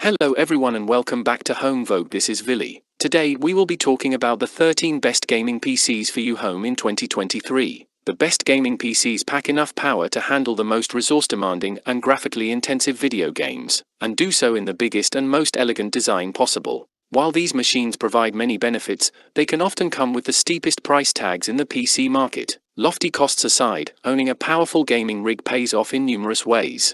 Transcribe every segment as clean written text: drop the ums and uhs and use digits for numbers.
Hello everyone and welcome back to Home Vogue. This is Villy. Today we will be talking about the 13 best gaming PCs for you home in 2023. The best gaming PCs pack enough power to handle the most resource-demanding and graphically intensive video games, and do so in the biggest and most elegant design possible. While these machines provide many benefits, they can often come with the steepest price tags in the PC market. Lofty costs aside, owning a powerful gaming rig pays off in numerous ways.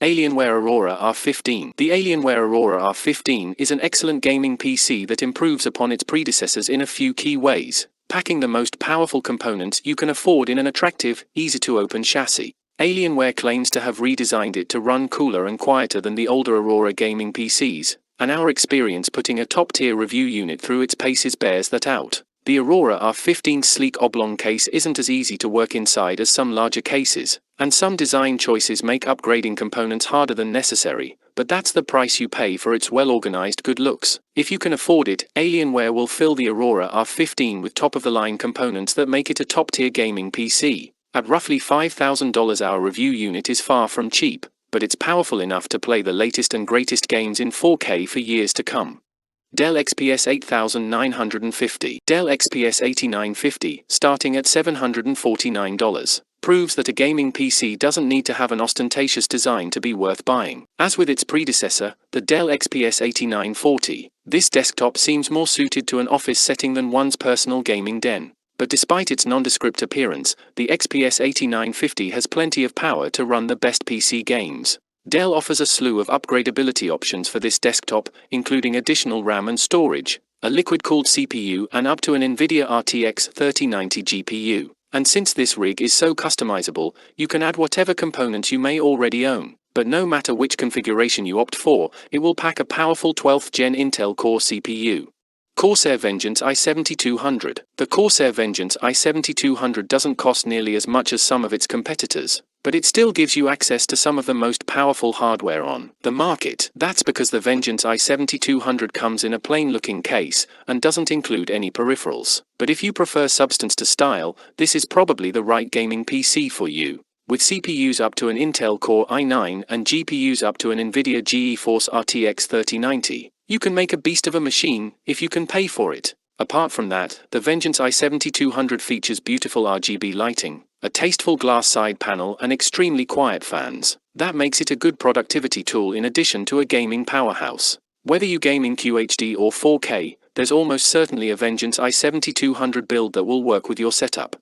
Alienware Aurora R15. The Alienware Aurora R15 is an excellent gaming PC that improves upon its predecessors in a few key ways, packing the most powerful components you can afford in an attractive, easy-to-open chassis. Alienware claims to have redesigned it to run cooler and quieter than the older Aurora gaming PCs, and our experience putting a top-tier review unit through its paces bears that out. The Aurora R15's sleek oblong case isn't as easy to work inside as some larger cases, and some design choices make upgrading components harder than necessary, but that's the price you pay for its well-organized good looks. If you can afford it, Alienware will fill the Aurora R15 with top-of-the-line components that make it a top-tier gaming PC. At roughly $5,000 our review unit is far from cheap, but it's powerful enough to play the latest and greatest games in 4K for years to come. Dell XPS 8950. Dell XPS 8950, starting at $749, proves that a gaming PC doesn't need to have an ostentatious design to be worth buying. As with its predecessor, the Dell XPS 8940, this desktop seems more suited to an office setting than one's personal gaming den. But despite its nondescript appearance, the XPS 8950 has plenty of power to run the best PC games. Dell offers a slew of upgradability options for this desktop, including additional RAM and storage, a liquid-cooled CPU and up to an NVIDIA RTX 3090 GPU. And since this rig is so customizable, you can add whatever components you may already own. But no matter which configuration you opt for, it will pack a powerful 12th Gen Intel Core CPU. Corsair Vengeance i7200. The Corsair Vengeance i7200 doesn't cost nearly as much as some of its competitors, but it still gives you access to some of the most powerful hardware on the market. That's because the Vengeance i7200 comes in a plain-looking case and doesn't include any peripherals. But if you prefer substance to style, this is probably the right gaming PC for you. With CPUs up to an Intel Core i9 and GPUs up to an NVIDIA GeForce RTX 3090, you can make a beast of a machine if you can pay for it. Apart from that, the Vengeance i7200 features beautiful RGB lighting, a tasteful glass side panel and extremely quiet fans. That makes it a good productivity tool in addition to a gaming powerhouse. Whether you game in QHD or 4K, there's almost certainly a Vengeance i7200 build that will work with your setup.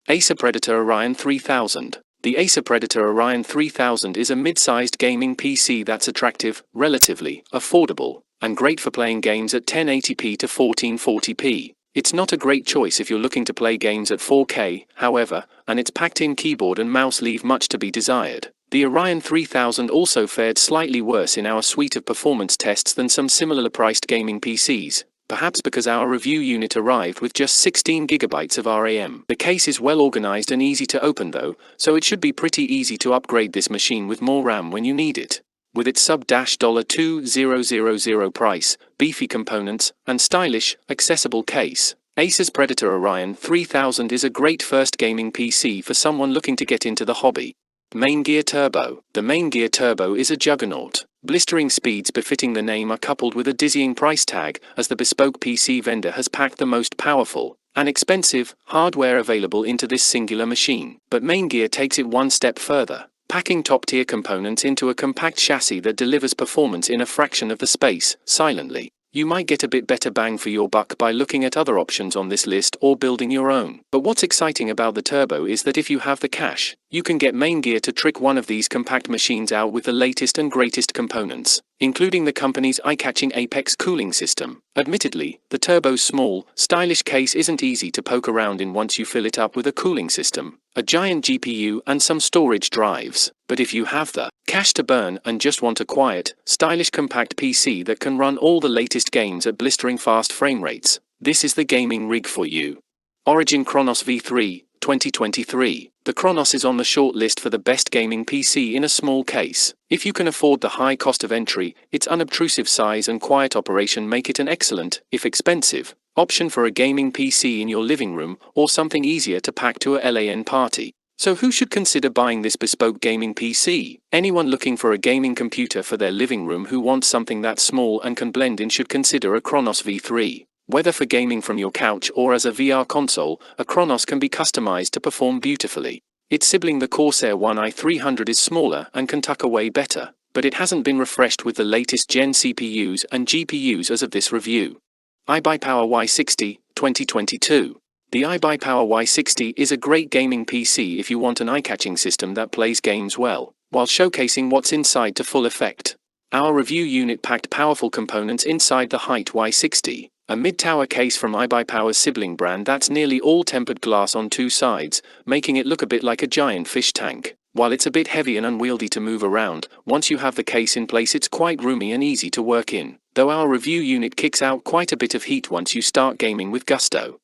Acer Predator Orion 3000. The Acer Predator Orion 3000 is a mid-sized gaming PC that's attractive, relatively affordable, and great for playing games at 1080p to 1440p. It's not a great choice if you're looking to play games at 4K, however, and its packed-in keyboard and mouse leave much to be desired. The Orion 3000 also fared slightly worse in our suite of performance tests than some similar-priced gaming PCs, perhaps because our review unit arrived with just 16GB of RAM. The case is well organized and easy to open though, so it should be pretty easy to upgrade this machine with more RAM when you need it. With its sub-$2000 price, beefy components, and stylish, accessible case, Acer's Predator Orion 3000 is a great first gaming PC for someone looking to get into the hobby. Maingear Turbo. The Maingear Turbo is a juggernaut. Blistering speeds befitting the name are coupled with a dizzying price tag, as the bespoke PC vendor has packed the most powerful and expensive hardware available into this singular machine. But Maingear takes it one step further, packing top-tier components into a compact chassis that delivers performance in a fraction of the space, silently. You might get a bit better bang for your buck by looking at other options on this list or building your own. But what's exciting about the Turbo is that if you have the cash, you can get Maingear to trick one of these compact machines out with the latest and greatest components, including the company's eye-catching Apex cooling system. Admittedly, the Turbo's small, stylish case isn't easy to poke around in once you fill it up with a cooling system, a giant GPU and some storage drives. But if you have the cash to burn and just want a quiet, stylish compact PC that can run all the latest games at blistering fast frame rates, this is the gaming rig for you. Origin Chronos V3, 2023. The Chronos is on the short list for the best gaming PC in a small case. If you can afford the high cost of entry, its unobtrusive size and quiet operation make it an excellent, if expensive, option for a gaming PC in your living room or something easier to pack to a LAN party. So who should consider buying this bespoke gaming PC? Anyone looking for a gaming computer for their living room who wants something that's small and can blend in should consider a Chronos V3. Whether for gaming from your couch or as a VR console, a Chronos can be customized to perform beautifully. Its sibling the Corsair One i300 is smaller and can tuck away better, but it hasn't been refreshed with the latest Gen CPUs and GPUs as of this review. iBuyPower Y60, 2022. The iBuyPower Y60 is a great gaming PC if you want an eye-catching system that plays games well, while showcasing what's inside to full effect. Our review unit packed powerful components inside the Height Y60, a mid-tower case from iBuyPower's sibling brand that's nearly all tempered glass on two sides, making it look a bit like a giant fish tank. While it's a bit heavy and unwieldy to move around, once you have the case in place it's quite roomy and easy to work in, though our review unit kicks out quite a bit of heat once you start gaming with gusto.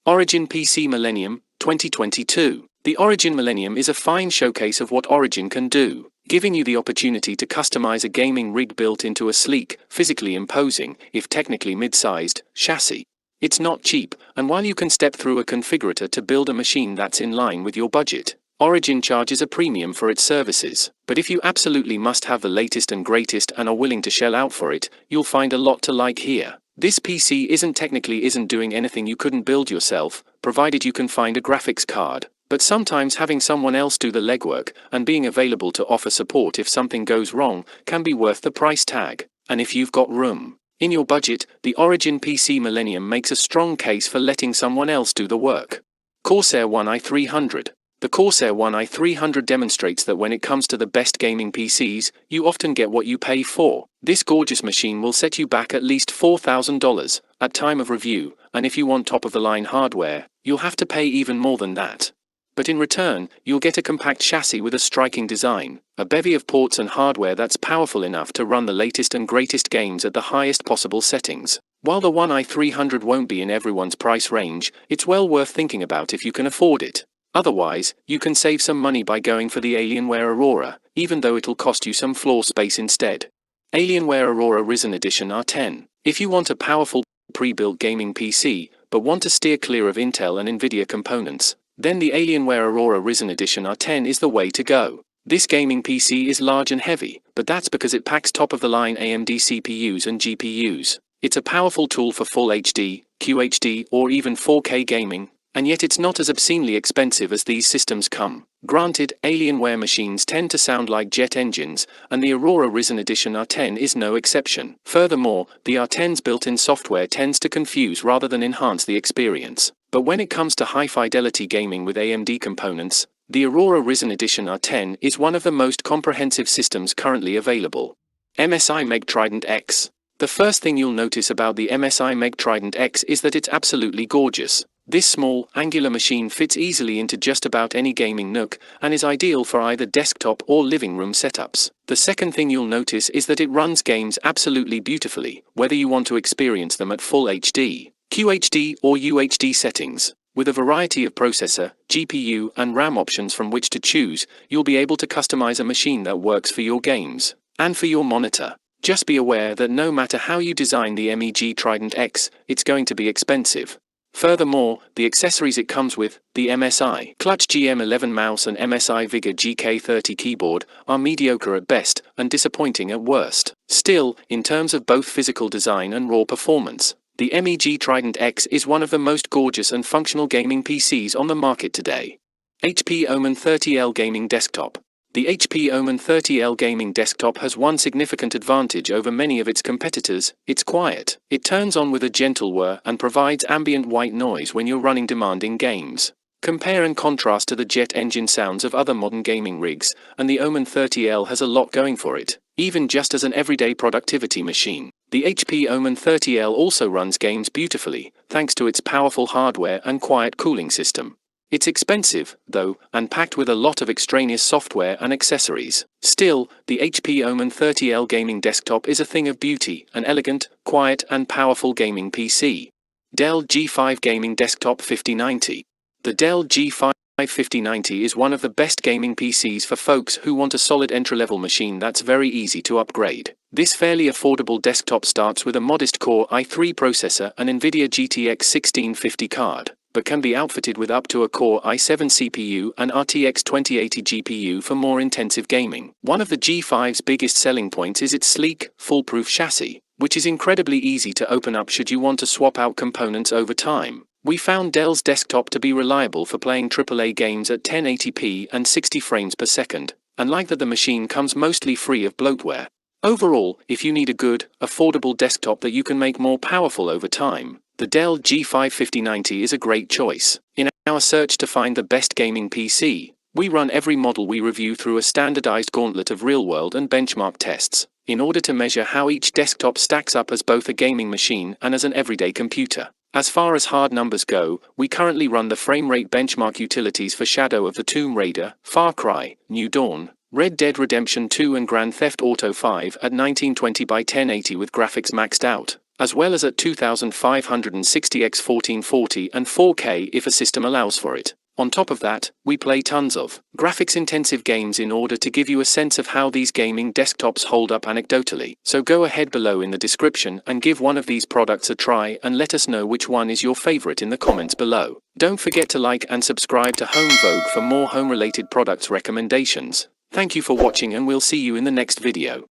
Origin PC Millennium, 2022. The Origin Millennium is a fine showcase of what Origin can do, giving you the opportunity to customize a gaming rig built into a sleek, physically imposing, if technically mid-sized, chassis. It's not cheap, and while you can step through a configurator to build a machine that's in line with your budget, Origin charges a premium for its services. But if you absolutely must have the latest and greatest and are willing to shell out for it, you'll find a lot to like here. This PC isn't doing anything you couldn't build yourself, provided you can find a graphics card. But sometimes having someone else do the legwork, and being available to offer support if something goes wrong, can be worth the price tag. And if you've got room in your budget, the Origin PC Millennium makes a strong case for letting someone else do the work. Corsair One i300. The Corsair One i300 demonstrates that when it comes to the best gaming PCs, you often get what you pay for. This gorgeous machine will set you back at least $4,000 at time of review, and if you want top-of-the-line hardware, you'll have to pay even more than that. But in return, you'll get a compact chassis with a striking design, a bevy of ports and hardware that's powerful enough to run the latest and greatest games at the highest possible settings. While the One i300 won't be in everyone's price range, it's well worth thinking about if you can afford it. Otherwise, you can save some money by going for the Alienware Aurora, even though it'll cost you some floor space instead. Alienware Aurora Ryzen Edition R10. If you want a powerful, pre-built gaming PC, but want to steer clear of Intel and Nvidia components, then the Alienware Aurora Ryzen Edition R10 is the way to go. This gaming PC is large and heavy, but that's because it packs top-of-the-line AMD CPUs and GPUs. It's a powerful tool for Full HD, QHD, or even 4K gaming, and yet it's not as obscenely expensive as these systems come. Granted, Alienware machines tend to sound like jet engines, and the Aurora Ryzen Edition R10 is no exception. Furthermore, the R10's built-in software tends to confuse rather than enhance the experience. But when it comes to high-fidelity gaming with AMD components, the Aurora Ryzen Edition R10 is one of the most comprehensive systems currently available. MSI Meg Trident X. The first thing you'll notice about the MSI Meg Trident X is that it's absolutely gorgeous. This small, angular machine fits easily into just about any gaming nook, and is ideal for either desktop or living room setups. The second thing you'll notice is that it runs games absolutely beautifully, whether you want to experience them at Full HD, QHD or UHD settings. With a variety of processor, GPU, and RAM options from which to choose, you'll be able to customize a machine that works for your games, and for your monitor. Just be aware that no matter how you design the MEG Trident X, it's going to be expensive. Furthermore, the accessories it comes with, the MSI Clutch GM11 mouse and MSI Vigor GK30 keyboard, are mediocre at best, and disappointing at worst. Still, in terms of both physical design and raw performance, the MEG Trident X is one of the most gorgeous and functional gaming PCs on the market today. HP Omen 30L Gaming Desktop. The HP Omen 30L gaming desktop has one significant advantage over many of its competitors: it's quiet. It turns on with a gentle whir and provides ambient white noise when you're running demanding games. Compare and contrast to the jet engine sounds of other modern gaming rigs, and the Omen 30L has a lot going for it, even just as an everyday productivity machine. The HP Omen 30L also runs games beautifully, thanks to its powerful hardware and quiet cooling system. It's expensive, though, and packed with a lot of extraneous software and accessories. Still, the HP Omen 30L gaming desktop is a thing of beauty, an elegant, quiet, and powerful gaming PC. Dell G5 Gaming Desktop 5090. The Dell G5 5090 is one of the best gaming PCs for folks who want a solid entry-level machine that's very easy to upgrade. This fairly affordable desktop starts with a modest Core i3 processor and NVIDIA GTX 1650 card. but can be outfitted with up to a Core i7 CPU and RTX 2080 GPU for more intensive gaming. One of the G5's biggest selling points is its sleek, foolproof chassis, which is incredibly easy to open up should you want to swap out components over time. We found Dell's desktop to be reliable for playing AAA games at 1080p and 60 frames per second, and like that the machine comes mostly free of bloatware. Overall, if you need a good, affordable desktop that you can make more powerful over time, the Dell G5 5090 is a great choice. In our search to find the best gaming PC, we run every model we review through a standardized gauntlet of real-world and benchmark tests, in order to measure how each desktop stacks up as both a gaming machine and as an everyday computer. As far as hard numbers go, we currently run the frame rate benchmark utilities for Shadow of the Tomb Raider, Far Cry, New Dawn, Red Dead Redemption 2 and Grand Theft Auto 5 at 1920 by 1080 with graphics maxed out, as well as at 2560 x 1440 and 4K if a system allows for it. On top of that, we play tons of graphics-intensive games in order to give you a sense of how these gaming desktops hold up anecdotally. So go ahead below in the description and give one of these products a try and let us know which one is your favorite in the comments below. Don't forget to like and subscribe to Home Vogue for more home-related products recommendations. Thank you for watching and we'll see you in the next video.